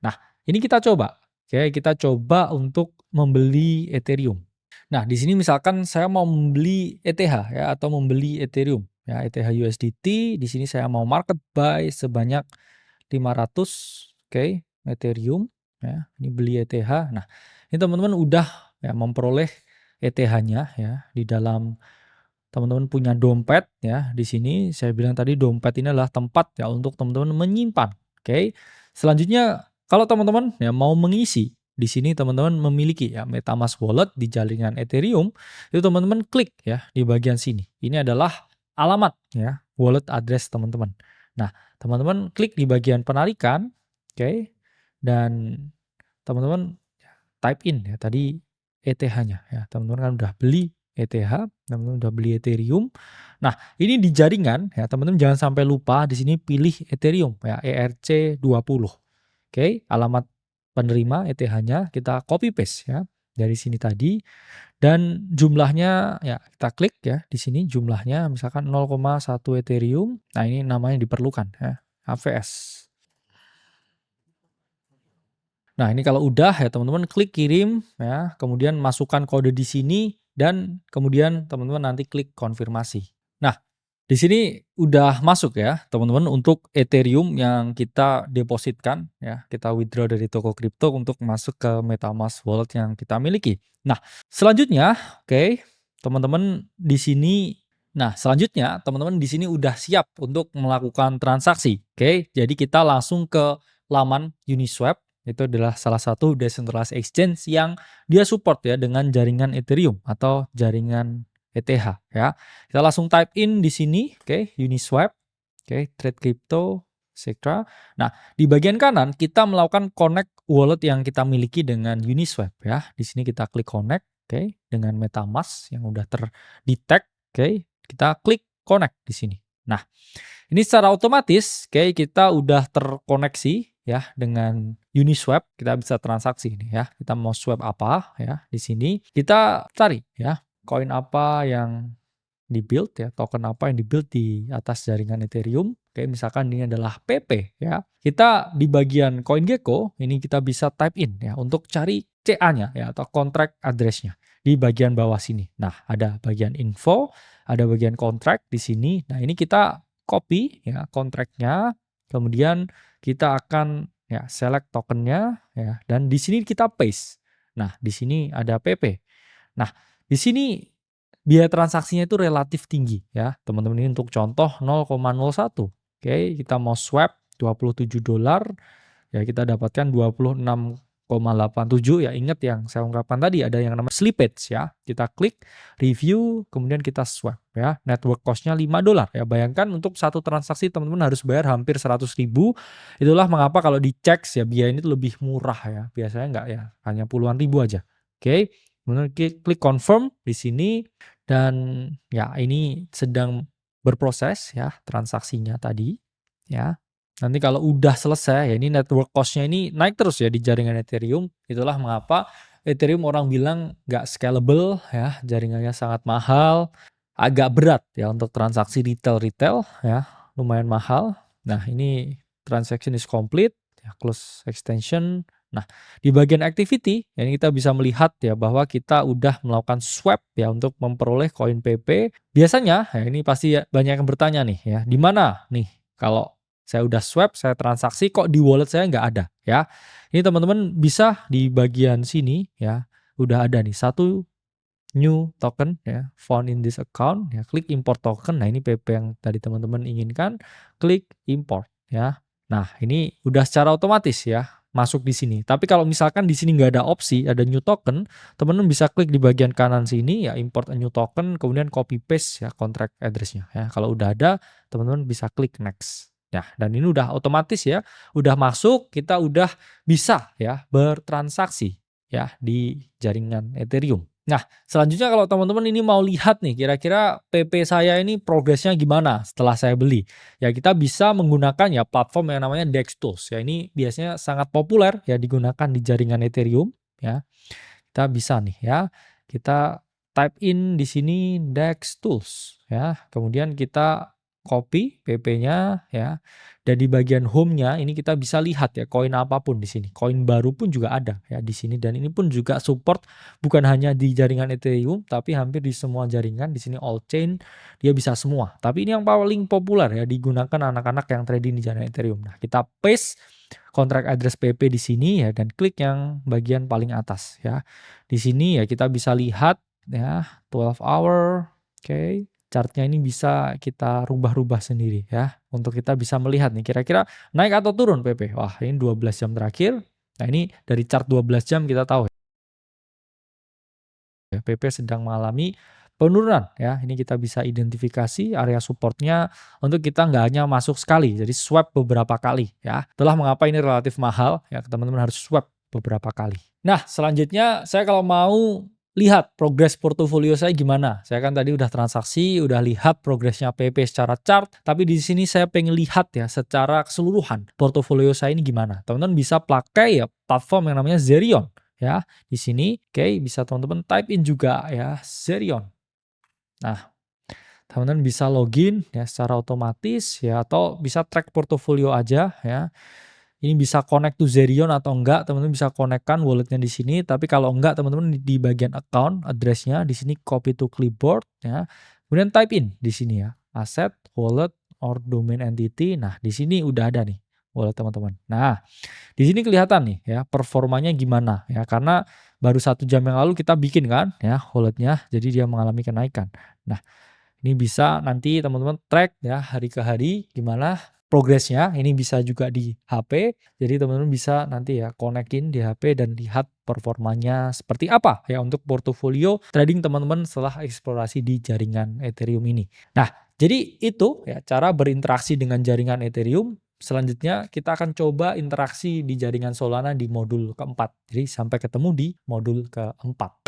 Nah ini kita coba kita coba untuk membeli Ethereum. Nah di sini misalkan saya mau membeli ETH ya atau membeli Ethereum ya, ETH USDT. Di sini saya mau market buy sebanyak 500 Ethereum ya, ini beli ETH. Nah ini teman-teman udah ya memperoleh ETH-nya ya di dalam teman-teman punya dompet ya. Di sini saya bilang tadi dompet ini adalah tempat ya untuk teman-teman menyimpan. Selanjutnya kalau teman-teman ya mau mengisi di sini teman-teman memiliki ya MetaMask wallet di jaringan Ethereum, itu teman-teman klik ya di bagian sini. Ini adalah alamat ya wallet address teman-teman. Nah, teman-teman klik di bagian penarikan, dan teman-teman type in ya tadi ETH-nya ya. Teman-teman kan udah beli ETH, teman-teman udah beli Ethereum. Nah, ini di jaringan ya, teman-teman jangan sampai lupa di sini pilih Ethereum ya, ERC20. Alamat penerima ETH-nya kita copy paste ya dari sini tadi, dan jumlahnya ya kita klik ya di sini jumlahnya misalkan 0,1 Ethereum. Nah, ini namanya diperlukan ya, HVS. Nah, ini kalau udah ya teman-teman klik kirim ya, kemudian masukkan kode di sini dan kemudian teman-teman nanti klik konfirmasi. Nah, di sini udah masuk ya teman-teman untuk Ethereum yang kita depositkan ya, kita withdraw dari toko kripto untuk masuk ke MetaMask wallet yang kita miliki. Nah, selanjutnya oke, teman-teman di sini selanjutnya teman-teman di sini udah siap untuk melakukan transaksi. Oke, jadi kita langsung ke laman Uniswap. Itu adalah salah satu decentralized exchange yang dia support ya dengan jaringan Ethereum atau jaringan ETH ya. Kita langsung type in di sini, oke, Uniswap, oke, trade crypto, etc. Nah, di bagian kanan kita melakukan connect wallet yang kita miliki dengan Uniswap ya. Di sini kita klik connect, oke, dengan MetaMask yang udah terdetect, oke. Kita klik connect di sini. Nah, ini secara otomatis, oke, kita udah terkoneksi ya dengan Uniswap, kita bisa transaksi ini ya. Kita mau swap apa ya di sini, kita cari ya koin apa yang di-build ya, token apa yang di-build di atas jaringan Ethereum. Oke, misalkan ini adalah PP ya. Kita di bagian CoinGecko ini kita bisa type in ya untuk cari CA-nya ya atau contract address-nya di bagian bawah sini. Nah, ada bagian info, ada bagian contract di sini. Nah, ini kita copy ya kontraknya, kemudian kita akan ya select tokennya ya dan di sini kita paste. Nah, di sini ada PP. Nah, di sini biaya transaksinya itu relatif tinggi ya, teman-teman. Ini untuk contoh 0,01. Oke, kita mau swap $27 ya, kita dapatkan 26,87 ya. Ingat yang saya ungkapkan tadi ada yang namanya slippage ya. Kita klik review kemudian kita swap ya. Network cost-nya $5 ya. Bayangkan untuk satu transaksi teman-teman harus bayar hampir 100.000. Itulah mengapa kalau dicek ya biaya ini tuh lebih murah ya. Biasanya enggak ya, hanya puluhan ribu aja. Oke. Kemudian klik confirm di sini dan ya ini sedang berproses ya transaksinya tadi ya. Nanti kalau udah selesai ya ini network cost-nya ini naik terus ya di jaringan Ethereum. Itulah mengapa Ethereum orang bilang nggak scalable ya, jaringannya sangat mahal, agak berat ya untuk transaksi retail ya, lumayan mahal. Nah, ini transaction is complete ya, close extension. Nah, di bagian activity ya ini kita bisa melihat ya bahwa kita udah melakukan swap ya untuk memperoleh koin PP. Biasanya ya ini pasti ya banyak yang bertanya nih ya, di mana nih kalau saya udah swap, saya transaksi kok di wallet saya nggak ada ya. Ini teman-teman bisa di bagian sini ya, udah ada nih satu new token ya, found in this account ya, klik import token. Nah, ini PP yang tadi teman-teman inginkan, klik import ya. Nah, ini udah secara otomatis ya masuk di sini. Tapi kalau misalkan di sini nggak ada opsi, ada new token, teman-teman bisa klik di bagian kanan sini ya, import a new token, kemudian copy paste ya contract address-nya ya. Kalau udah ada, teman-teman bisa klik next. Nah, dan ini udah otomatis ya, udah masuk, kita udah bisa ya bertransaksi ya di jaringan Ethereum. Nah, selanjutnya kalau teman-teman ini mau lihat nih kira-kira PP saya ini progresnya gimana setelah saya beli. Ya kita bisa menggunakan ya platform yang namanya DEX Tools ya. Ini biasanya sangat populer ya digunakan di jaringan Ethereum ya. Kita bisa nih ya. Kita type in di sini DEX Tools ya. Kemudian kita copy PP-nya ya. Dan di bagian home-nya ini kita bisa lihat ya koin apapun di sini. Koin baru pun juga ada ya di sini dan ini pun juga support bukan hanya di jaringan Ethereum tapi hampir di semua jaringan. Di sini all chain dia bisa semua. Tapi ini yang paling populer ya digunakan anak-anak yang trading di jaringan Ethereum. Nah, kita paste contract address PP di sini ya dan klik yang bagian paling atas ya. Di sini ya kita bisa lihat ya 12 hour. Oke. Chartnya ini bisa kita rubah-rubah sendiri ya. Untuk kita bisa melihat nih kira-kira naik atau turun PP. Wah, ini 12 jam terakhir. Nah, ini dari chart 12 jam kita tahu ya, PP sedang mengalami penurunan ya. Ini kita bisa identifikasi area supportnya untuk kita nggak hanya masuk sekali, jadi swap beberapa kali ya. Itulah mengapa ini relatif mahal ya, teman-teman harus swap beberapa kali. Nah, selanjutnya saya kalau mau lihat progres portofolio saya gimana. Saya kan tadi udah transaksi, udah lihat progresnya PP secara chart, tapi di sini saya pengen lihat ya secara keseluruhan portofolio saya ini gimana. Teman-teman bisa pakai ya platform yang namanya Zerion ya. Di sini oke, bisa teman-teman type in juga ya Zerion. Nah, teman-teman bisa login ya secara otomatis ya atau bisa track portofolio aja ya. ini bisa connect to Zerion atau enggak, teman-teman bisa connect-kan walletnya di sini. Tapi kalau enggak, teman-teman di bagian account address-nya di sini copy to clipboard ya. Kemudian type in di sini ya, asset, wallet, or domain entity. Nah, di sini udah ada nih wallet teman-teman. Nah, di sini kelihatan nih ya performanya gimana ya, karena baru 1 jam yang lalu kita bikin kan ya walletnya, jadi dia mengalami kenaikan. Nah, ini bisa nanti teman-teman track ya hari ke hari gimana progresnya. Ini bisa juga di HP. Jadi teman-teman bisa nanti ya konekin di HP dan lihat performanya seperti apa ya untuk portofolio trading teman-teman setelah eksplorasi di jaringan Ethereum ini. Nah, jadi itu ya cara berinteraksi dengan jaringan Ethereum. Selanjutnya kita akan coba interaksi di jaringan Solana di modul keempat. Jadi sampai ketemu di modul keempat.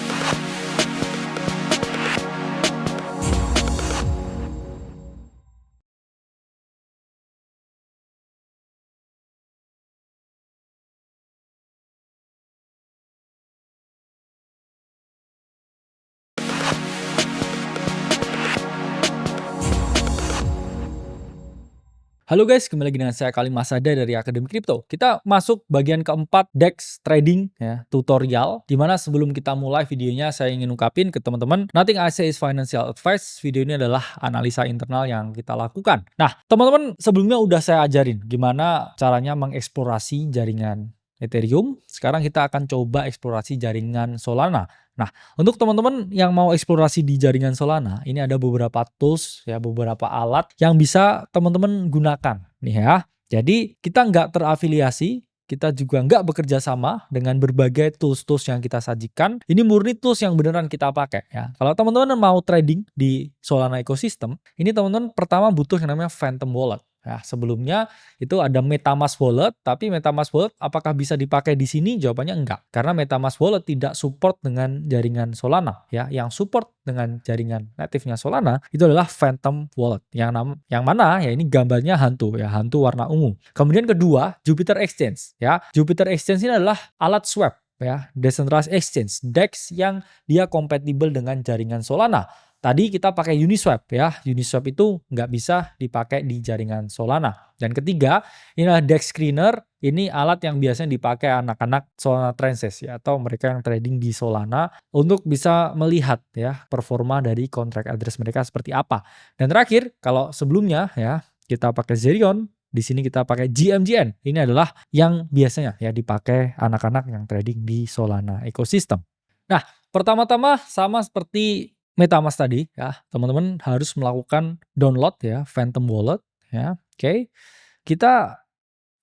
Halo guys, kembali lagi dengan saya Kali Masada dari Akademi Kripto. Kita masuk bagian keempat DEX trading ya, tutorial. Dimana sebelum kita mulai videonya saya ingin ungkapin ke teman-teman, nothing I say is financial advice. Video ini adalah analisa internal yang kita lakukan. Nah, teman-teman sebelumnya udah saya ajarin gimana caranya mengeksplorasi jaringan Ethereum. Sekarang kita akan coba eksplorasi jaringan Solana. Nah, untuk teman-teman yang mau eksplorasi di jaringan Solana, ini ada beberapa tools ya, beberapa alat yang bisa teman-teman gunakan nih ya. Jadi kita nggak terafiliasi, kita juga nggak bekerja sama dengan berbagai tools-tools yang kita sajikan. Ini murni tools yang beneran kita pakai ya. Kalau teman-teman mau trading di Solana ecosystem, ini teman-teman pertama butuh yang namanya Phantom Wallet. Ya, sebelumnya itu ada MetaMask Wallet, tapi MetaMask Wallet apakah bisa dipakai di sini? Jawabannya enggak. Karena MetaMask Wallet tidak support dengan jaringan Solana ya. Yang support dengan jaringan native-nya Solana itu adalah Phantom Wallet. Yang mana ya ini gambarnya hantu ya, hantu warna ungu. Kemudian kedua, Jupiter Exchange ya. Jupiter Exchange ini adalah alat swap ya, decentralized exchange, DEX yang dia kompatibel dengan jaringan Solana. Tadi kita pakai Uniswap ya. Uniswap itu nggak bisa dipakai di jaringan Solana. Dan ketiga, ini adalah DEX Screener. Ini alat yang biasanya dipakai anak-anak Solana Transcend ya, atau mereka yang trading di Solana untuk bisa melihat ya performa dari contract address mereka seperti apa. Dan terakhir, kalau sebelumnya ya kita pakai Zerion, di sini kita pakai GMGN. Ini adalah yang biasanya ya dipakai anak-anak yang trading di Solana ecosystem. Nah, pertama-tama sama seperti MetaMask tadi ya, teman-teman harus melakukan download ya Phantom Wallet ya. Oke. Kita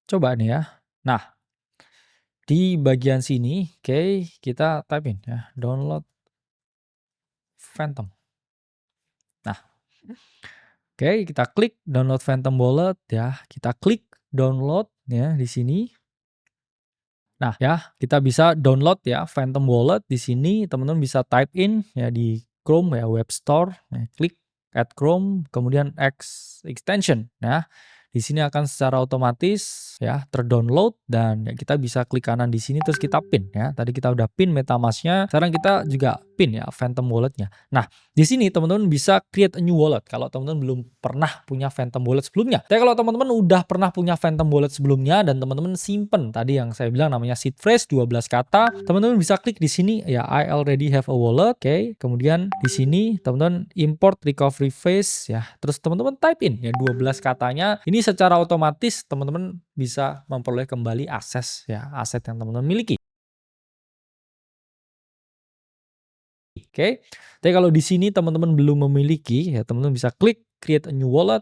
coba nih ya. Nah, di bagian sini kita type in ya, download Phantom. Nah, kita klik download Phantom Wallet ya. Kita klik download ya di sini. Nah, ya, kita bisa download ya Phantom Wallet di sini. Teman-teman bisa type in ya di Chrome ya, web store, ya, klik add Chrome, kemudian extension ya. Di sini akan secara otomatis ya terdownload dan ya kita bisa klik kanan di sini terus kita pin ya. Tadi kita udah pin MetaMask-nya, sekarang kita juga pin ya Phantom Wallet-nya. Nah, di sini teman-teman bisa create a new wallet kalau teman-teman belum pernah punya Phantom Wallet sebelumnya. Tapi kalau teman-teman udah pernah punya Phantom Wallet sebelumnya dan teman-teman simpen tadi yang saya bilang namanya seed phrase 12 kata, teman-teman bisa klik di sini ya I already have a wallet. Kemudian di sini teman-teman import recovery phrase ya. Terus teman-teman type in ya 12 katanya. Ini secara otomatis teman-teman bisa memperoleh kembali akses ya, aset yang teman-teman miliki. Tapi kalau di sini teman-teman belum memiliki, ya teman-teman bisa klik create a new wallet,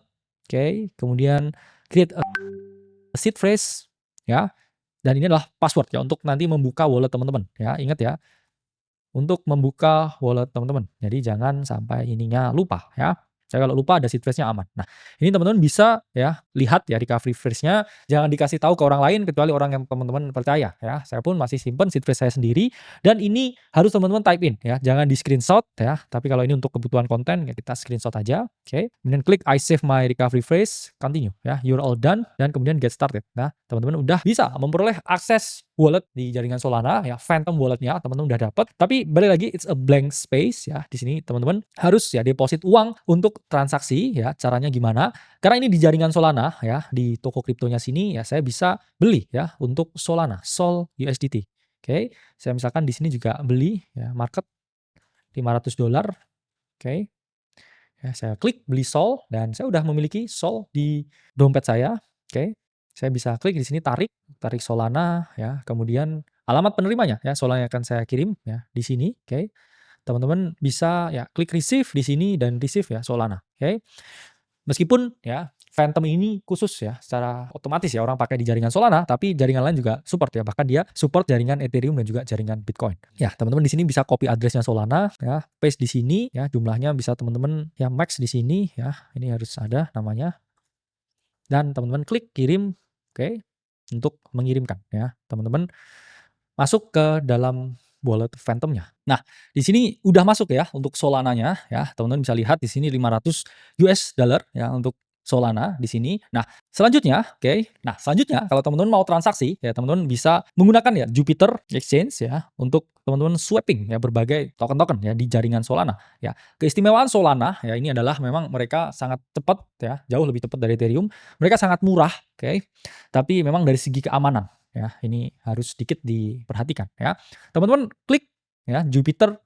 kemudian create a seed phrase, ya, dan ini adalah password ya untuk nanti membuka wallet teman-teman, ya, ingat ya, untuk membuka wallet teman-teman. Jadi jangan sampai ininya lupa, ya. Saya kalau lupa ada seed phrase-nya aman. Nah, ini teman-teman bisa ya lihat ya recovery phrase-nya, jangan dikasih tahu ke orang lain kecuali orang yang teman-teman percaya ya. Saya pun masih simpen seed phrase saya sendiri dan ini harus teman-teman type in ya. Jangan di screenshot ya. Tapi kalau ini untuk kebutuhan konten ya kita screenshot aja. Kemudian klik I save my recovery phrase, continue ya. You're all done dan kemudian get started. Nah, teman-teman udah bisa memperoleh akses wallet di jaringan Solana ya, Phantom Wallet-nya teman-teman udah dapat. Tapi balik lagi it's a blank space ya. Di sini teman-teman harus ya deposit uang untuk untuk transaksi ya, caranya gimana? Karena ini di jaringan Solana ya, di toko kriptonya sini ya, saya bisa beli ya untuk Solana, Sol USDT. Oke, saya misalkan di sini juga beli ya, market $500. Oke. Ya, saya klik beli Sol dan saya udah memiliki Sol di dompet saya. Oke. Saya bisa klik di sini tarik Solana ya, kemudian alamat penerimanya ya, Solana yang akan saya kirim ya di sini. Oke. Teman-teman bisa ya klik receive di sini dan receive ya Solana. Oke. Meskipun ya Phantom ini khusus ya secara otomatis ya orang pakai di jaringan Solana, tapi jaringan lain juga support ya. Bahkan dia support jaringan Ethereum dan juga jaringan Bitcoin. Ya, teman-teman di sini bisa copy addressnya Solana ya, paste di sini ya, jumlahnya bisa teman-teman ya max di sini ya. Ini harus ada namanya. Dan teman-teman klik kirim, oke, untuk mengirimkan ya. Teman-teman masuk ke dalam wallet Phantom-nya. Nah, di sini udah masuk ya untuk Solana-nya ya. Teman-teman bisa lihat di sini $500 ya untuk Solana di sini. Nah, selanjutnya, oke. Nah, selanjutnya kalau teman-teman mau transaksi ya teman-teman bisa menggunakan ya Jupiter Exchange ya untuk teman-teman swapping ya berbagai token-token ya di jaringan Solana ya. Keistimewaan Solana ya ini adalah memang mereka sangat cepat ya, jauh lebih cepat dari Ethereum. Mereka sangat murah, oke. Tapi memang dari segi keamanan ya, ini harus sedikit diperhatikan ya. Teman-teman klik ya Jupiter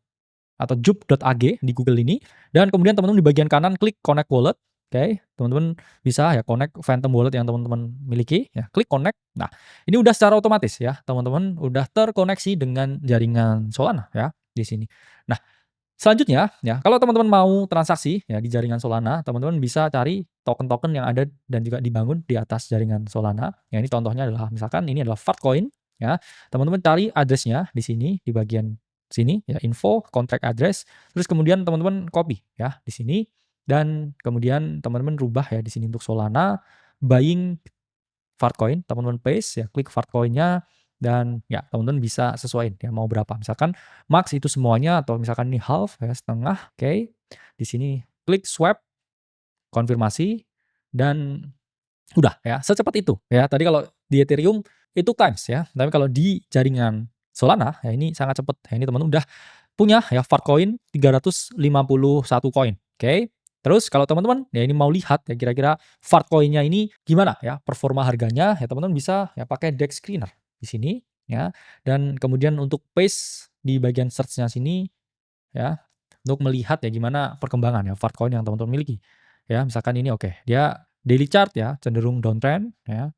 atau jup.ag di Google ini dan kemudian teman-teman di bagian kanan klik connect wallet. Oke, teman-teman bisa ya connect Phantom wallet yang teman-teman miliki ya, klik connect. Nah, ini udah secara otomatis ya, teman-teman udah terkoneksi dengan jaringan Solana ya di sini. Nah, selanjutnya ya, kalau teman-teman mau transaksi ya di jaringan Solana, teman-teman bisa cari token-token yang ada dan juga dibangun di atas jaringan Solana. Ya ini contohnya adalah misalkan ini adalah Fartcoin ya. Teman-teman cari address-nya di sini di bagian sini ya info contract address, terus kemudian teman-teman copy ya di sini dan kemudian teman-teman rubah ya di sini untuk Solana buying Fartcoin, teman-teman paste ya, klik Fartcoin-nya dan ya teman-teman bisa sesuaiin ya mau berapa. Misalkan max itu semuanya atau misalkan ini half ya setengah. Oke. Di sini klik swap, konfirmasi dan udah ya, secepat itu ya. Tadi kalau di Ethereum itu times ya, tapi kalau di jaringan Solana ya ini sangat cepat. Ya, ini teman-teman udah punya ya Fartcoin 351 koin. Oke. Terus kalau teman-teman ya ini mau lihat ya kira-kira Fartcoin-nya ini gimana ya performa harganya ya teman-teman bisa ya pakai DEX Screener di sini ya. Dan kemudian untuk paste di bagian search-nya sini ya untuk melihat ya gimana perkembangan ya Fartcoin yang teman-teman miliki. Ya, misalkan ini oke, dia daily chart ya cenderung downtrend ya.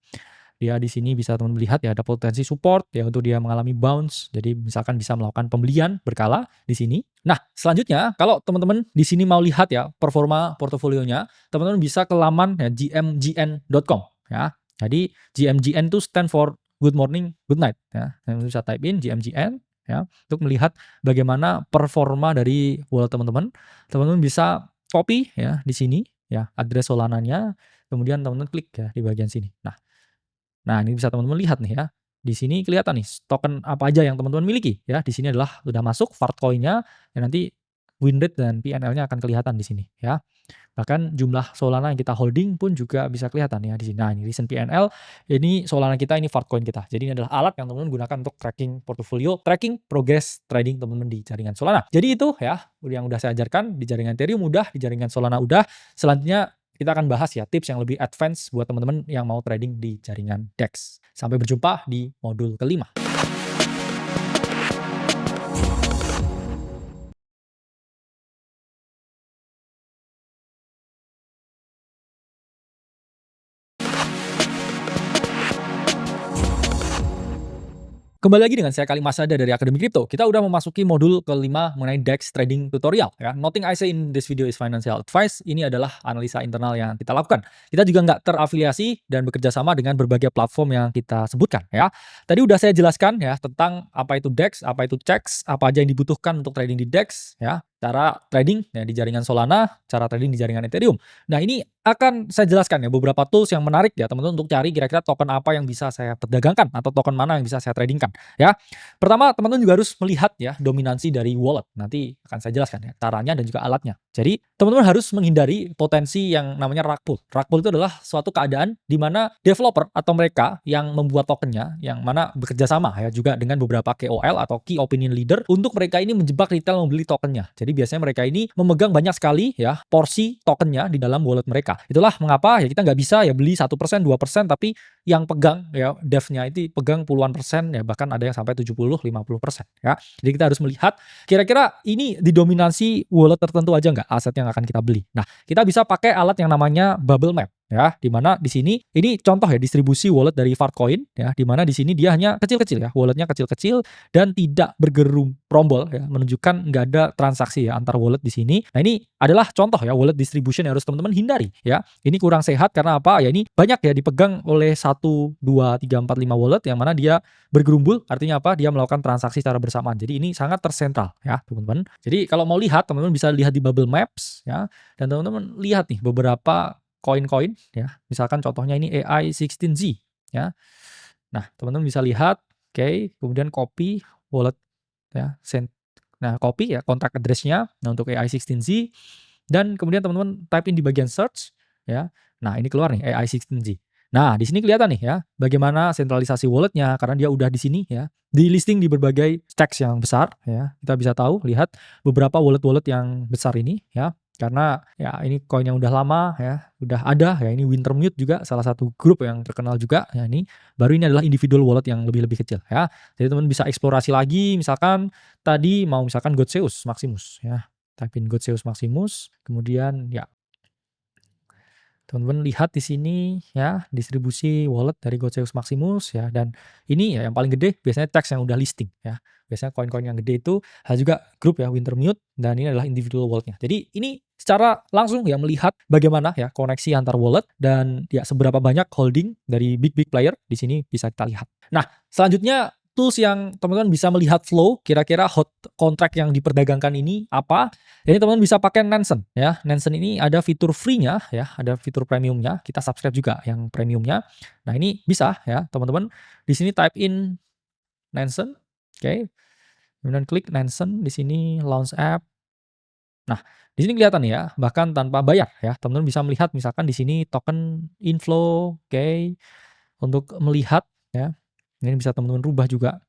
Dia di sini bisa teman lihat ya ada potensi support ya untuk dia mengalami bounce. Jadi misalkan bisa melakukan pembelian berkala di sini. Nah, selanjutnya kalau teman-teman di sini mau lihat ya performa portofolionya, teman-teman bisa ke laman ya gmgn.com ya. Jadi GMGN itu stand for good morning, good night ya. Teman bisa type in GMGN ya untuk melihat bagaimana performa dari wallet teman-teman. Teman-teman bisa copy ya di sini ya address Solananya, kemudian teman-teman klik ya di bagian sini. Nah, ini bisa teman-teman lihat nih ya. Di sini kelihatan nih token apa aja yang teman-teman miliki ya. Di sini adalah sudah masuk Fartcoin-nya dan nanti win rate dan PNL-nya akan kelihatan di sini ya. Bahkan jumlah Solana yang kita holding pun juga bisa kelihatan ya di sini. Nah, ini recent PNL, ini Solana kita, ini Fartcoin kita. Jadi ini adalah alat yang teman-teman gunakan untuk tracking portofolio, tracking progress trading teman-teman di jaringan Solana. Jadi itu ya yang udah saya ajarkan di jaringan Ethereum udah, di jaringan Solana udah. Selanjutnya kita akan bahas ya tips yang lebih advance buat teman-teman yang mau trading di jaringan DEX. Sampai berjumpa di modul kelima. Kembali lagi dengan saya Khalid Masada dari Akademi Kripto. Kita udah memasuki modul kelima mengenai DEX trading tutorial ya. Nothing I say in this video is financial advice. Ini adalah analisa internal yang kita lakukan. Kita juga nggak terafiliasi dan bekerja sama dengan berbagai platform yang kita sebutkan ya. Tadi udah saya jelaskan ya tentang apa itu DEX, apa itu CHEX, apa aja yang dibutuhkan untuk trading di DEX ya. Cara trading ya di jaringan Solana, cara trading di jaringan Ethereum. Nah, ini akan saya jelaskan ya beberapa tools yang menarik ya teman-teman untuk cari kira-kira token apa yang bisa saya perdagangkan atau token mana yang bisa saya tradingkan ya. Pertama, teman-teman juga harus melihat ya dominansi dari wallet. Nanti akan saya jelaskan ya caranya dan juga alatnya. Jadi, teman-teman harus menghindari potensi yang namanya rug pull. Rug pull itu adalah suatu keadaan di mana developer atau mereka yang membuat tokennya yang mana bekerja sama ya juga dengan beberapa KOL atau key opinion leader untuk mereka ini menjebak retail membeli tokennya. Jadi Jadi biasanya mereka ini memegang banyak sekali ya porsi tokennya di dalam wallet mereka. Itulah mengapa ya kita nggak bisa ya beli 1%, 2%, tapi yang pegang ya devnya itu pegang puluhan persen ya, bahkan ada yang sampai 70, 50% ya. Jadi kita harus melihat kira-kira ini didominasi wallet tertentu aja nggak aset yang akan kita beli. Nah, kita bisa pakai alat yang namanya bubble map ya, di mana di sini ini contoh ya distribusi wallet dari Fartcoin ya, di mana di sini dia hanya kecil-kecil ya, walletnya kecil-kecil dan tidak bergerombol ya, menunjukkan nggak ada transaksi ya antar wallet di sini. Nah, ini adalah contoh ya wallet distribution yang harus teman-teman hindari ya. Ini kurang sehat karena apa? Ya ini banyak ya dipegang oleh 1, 2, 3, 4, 5 wallet yang mana dia bergerumbul, artinya apa? Dia melakukan transaksi secara bersamaan. Jadi ini sangat tersentral ya, teman-teman. Jadi kalau mau lihat, teman-teman bisa lihat di Bubble Maps ya, dan teman-teman lihat nih beberapa koin-koin ya. Misalkan contohnya ini AI16Z ya. Nah, teman-teman bisa lihat, oke, kemudian copy wallet ya, nah, copy ya kontak address-nya nah untuk AI16Z dan kemudian teman-teman type in di bagian search ya. Nah, ini keluar nih AI16Z. Nah, di sini kelihatan nih ya bagaimana sentralisasi walletnya karena dia udah di sini ya. Di listing di berbagai stacks yang besar ya. Kita bisa tahu lihat beberapa wallet-wallet yang besar ini ya. Karena ya ini koin yang udah lama ya, udah ada ya, ini Wintermute juga salah satu grup yang terkenal juga ya ini. Baru ini adalah individual wallet yang lebih-lebih kecil ya. Jadi teman bisa eksplorasi lagi misalkan tadi mau misalkan Godzeus Maximus ya. Type in Godzeus Maximus, kemudian ya teman-teman lihat di sini ya, distribusi wallet dari Godzeus Maximus ya, dan ini ya yang paling gede biasanya teks yang udah listing ya. Biasanya koin-koin yang gede itu ada juga grup ya Wintermute dan ini adalah individual walletnya. Jadi ini secara langsung ya melihat bagaimana ya koneksi antar wallet dan ya seberapa banyak holding dari big player di sini bisa kita lihat. Nah, selanjutnya tools yang teman-teman bisa melihat flow kira-kira hot contract yang diperdagangkan ini apa. Jadi teman-teman bisa pakai Nansen ya. Nansen ini ada fitur free-nya ya, ada fitur premiumnya. Kita subscribe juga yang premiumnya. Nah, ini bisa ya teman-teman. Di sini type in Nansen, oke. Kemudian klik Nansen di sini launch app. Nah, di sini kelihatan ya, bahkan tanpa bayar ya. Teman-teman bisa melihat misalkan di sini token inflow, oke. Untuk melihat ya. Ini bisa teman-teman rubah juga.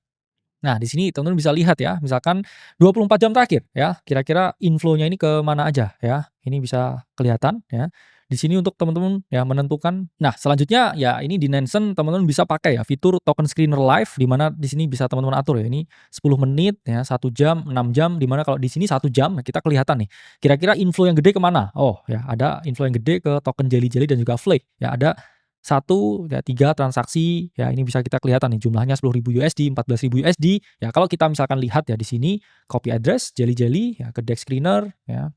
Nah, di sini teman-teman bisa lihat ya, misalkan 24 jam terakhir ya, kira-kira inflow-nya ini ke mana aja ya. Ini bisa kelihatan ya. Di sini untuk teman-teman ya menentukan. Nah, selanjutnya ya ini di Nansen teman-teman bisa pakai ya fitur token screener live di mana di sini bisa teman-teman atur ya. Ini 10 menit ya, 1 jam, 6 jam di mana kalau di sini 1 jam kita kelihatan nih. Kira-kira inflow yang gede kemana? Oh, ya ada inflow yang gede ke token Jelly Jelly dan juga Flake. Ya ada 3 transaksi ya, ini bisa kita kelihatan nih jumlahnya 10.000 USD, 14.000 USD. Ya kalau kita misalkan lihat ya di sini copy address Jelly Jelly ya ke Dex Screener ya.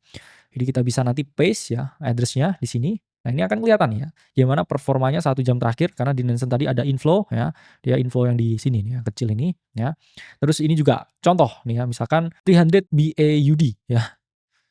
Jadi kita bisa nanti paste ya address-nya di sini. Nah, ini akan kelihatan ya gimana performanya 1 jam terakhir karena di Nansen tadi ada inflow ya. Dia inflow yang di sini nih yang kecil ini ya. Terus ini juga contoh nih ya misalkan 300 BAUD ya.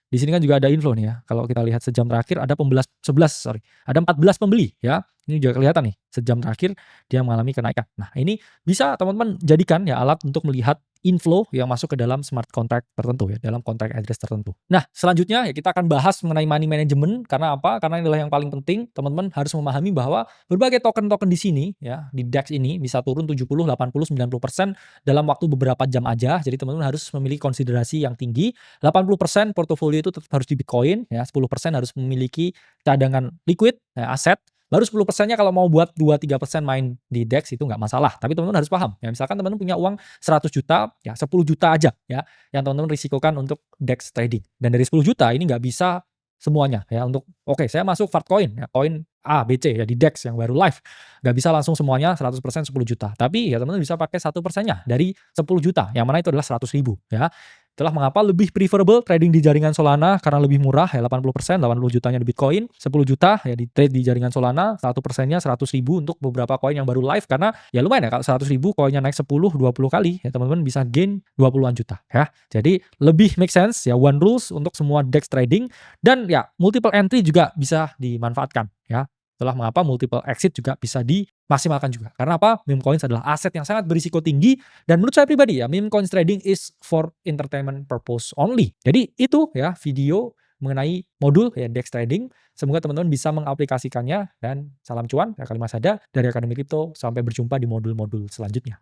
Di sini kan juga ada inflow nih ya. Kalau kita lihat sejam terakhir ada ada 14 pembeli ya. Ini juga kelihatan nih, sejam terakhir dia mengalami kenaikan. Nah, ini bisa teman-teman jadikan ya alat untuk melihat inflow yang masuk ke dalam smart contract tertentu ya, dalam contract address tertentu. Nah, selanjutnya ya kita akan bahas mengenai money management. Karena apa? Karena inilah yang paling penting. Teman-teman harus memahami bahwa berbagai token-token di sini ya, di DEX ini bisa turun 70, 80, 90% dalam waktu beberapa jam aja. Jadi teman-teman harus memiliki konsiderasi yang tinggi. 80% portofolio itu tetap harus di Bitcoin ya, 10% harus memiliki cadangan liquid ya, aset. Baru 10%-nya kalau mau buat 2-3% main di DEX itu nggak masalah. Tapi teman-teman harus paham ya, misalkan teman-teman punya uang 100 juta, ya 10 juta aja ya yang teman-teman risikokan untuk DEX trading. Dan dari 10 juta ini nggak bisa semuanya ya untuk oke, saya masuk Fartcoin ya, koin A, B, C ya di DEX yang baru live. Nggak bisa langsung semuanya 100% 10 juta. Tapi ya teman-teman bisa pakai 1%-nya dari 10 juta yang mana itu adalah 100.000 ya. Itulah mengapa lebih preferable trading di jaringan Solana karena lebih murah ya 80%, 80 jutanya di Bitcoin, 10 juta ya di trade di jaringan Solana, 1%-nya 100.000 untuk beberapa koin yang baru live karena ya lumayan ya kalau 100.000 koinnya naik 10, 20 kali ya teman-teman bisa gain 20-an juta ya. Jadi lebih make sense ya one rules untuk semua DEX trading dan ya multiple entry juga bisa dimanfaatkan ya. Itulah mengapa multiple exit juga bisa dimaksimalkan juga. Karena apa? Meme coins adalah aset yang sangat berisiko tinggi dan menurut saya pribadi ya, meme coins trading is for entertainment purpose only. Jadi itu ya video mengenai modul ya DEX trading. Semoga teman-teman bisa mengaplikasikannya dan salam cuan ya Kalimasada dari Akademi Kripto. Sampai berjumpa di modul-modul selanjutnya.